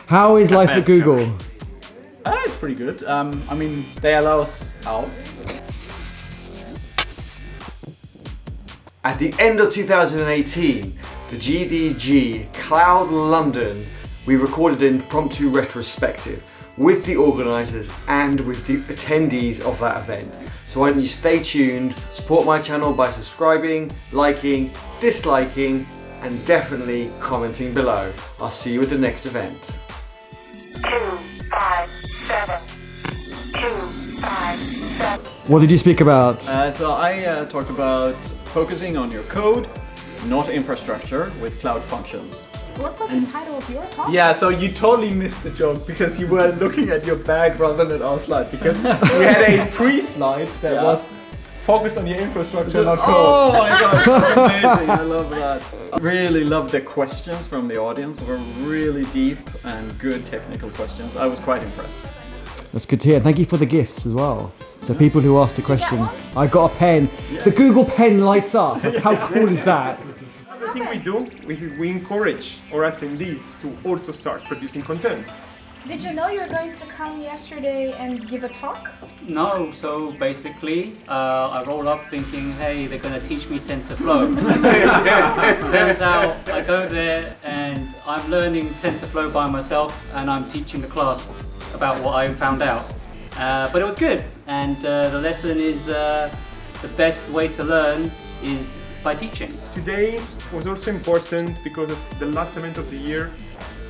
How is life at Google? It's pretty good. I mean, they allow us out. At the end of 2018, the GDG Cloud London, we recorded an impromptu retrospective with the organisers and with the attendees of that event. So why don't you stay tuned, support my channel by subscribing, liking, disliking, and definitely commenting below. I'll see you at the next event. 257. 257. What did you speak about? So I talked about focusing on your code, not infrastructure, with cloud functions. What was the title of your talk? Yeah, so you totally missed the joke because you were looking at your bag rather than our slide, because we had a pre-slide that was focused on your infrastructure, not code. Oh my gosh, that's amazing, I love that. I really loved the questions from the audience. They were really deep and good technical questions. I was quite impressed. That's good to hear. Thank you for the gifts as well. So people who asked a question, I got a pen. Yeah. The Google pen lights up. How cool is that? Everything we do, we encourage our attendees to also start producing content. Did you know you were going to come yesterday and give a talk? No, so basically I roll up thinking, hey, they're going to teach me TensorFlow. Turns out I go there and I'm learning TensorFlow by myself and I'm teaching the class about what I found out. But it was good, and the lesson is the best way to learn is by teaching. Today was also important because it's the last event of the year.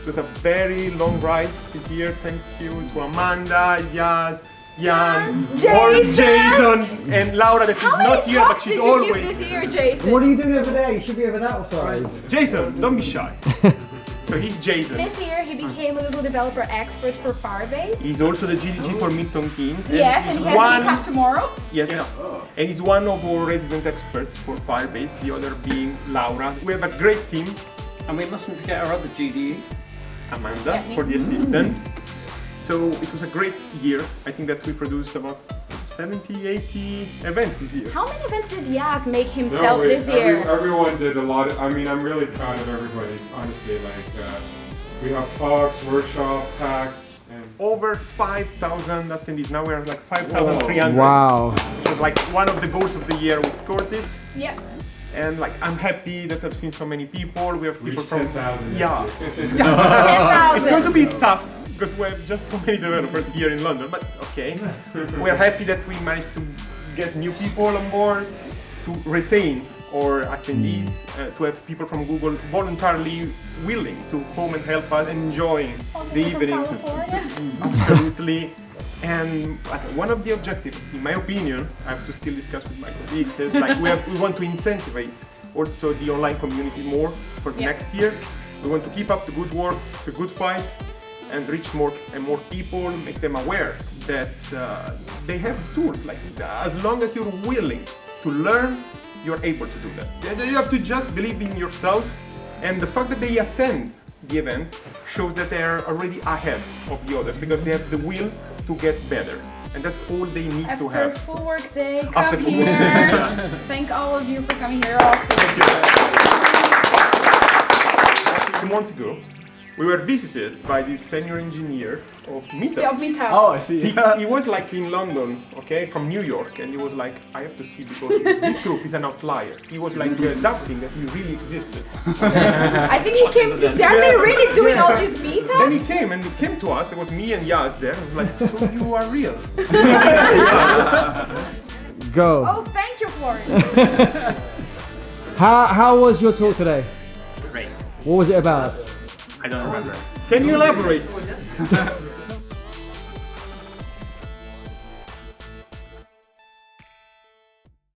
It was a very long ride this year. Thank you to Amanda, Yaz, Jan, Jason, and Laura that is not here, but she's always this year, Jason? What are you doing over there? You should be over that side. Jason, don't be shy. So he's Jason. This year he became a Google developer expert for Firebase. He's also the GDG for Midtown Kings. Yes, and he has a meetup tomorrow. Yes, and he's one of our resident experts for Firebase, the other being Laura. We have a great team. And we mustn't forget our other GDE. Amanda for the assistant. So it was a great year. I think that we produced about 70, 80 events this year. How many events did Yaz make himself this year? Everyone did a lot. I'm really proud of everybody, honestly. We have talks, workshops, hacks, and over 5,000 attendees. Now we're like 5,300. Wow. It was like one of the goals of the year. We scored it. Yeah. And I'm happy that I've seen so many people. We have people from 10,000. Yeah. 10,000. It's going to be tough because we have just so many developers here in London. But okay, we're happy that we managed to get new people on board, to retain our attendees, to have people from Google voluntarily willing to come and help us, enjoying the evening. Absolutely. And one of the objectives, in my opinion, I have to still discuss with my colleagues, is we want to incentivize also the online community more for the next year. We want to keep up the good work, the good fight, and reach more and more people, make them aware that they have tools. As long as you're willing to learn, you're able to do that. You have to just believe in yourself, and the fact that they attend the events shows that they're already ahead of the others because they have the will to get better, and that's all they need to have. After full work day, After come full here. work day. Thank all of you for coming here also. Thank you. 2 months ago, we were visited by this senior engineer of meetup. Yeah, meetup. Oh, I see. He was in London, okay, from New York, and he was like, I have to see because this group is an outlier. He was doubting that we really existed. I think he came to say, are they really doing all these meetups? Then he came to us. It was me and Yaz there. I was like, so you are real. Go. Oh, thank you, Florian. How was your talk today? Great. What was it about? I don't remember. Can you elaborate?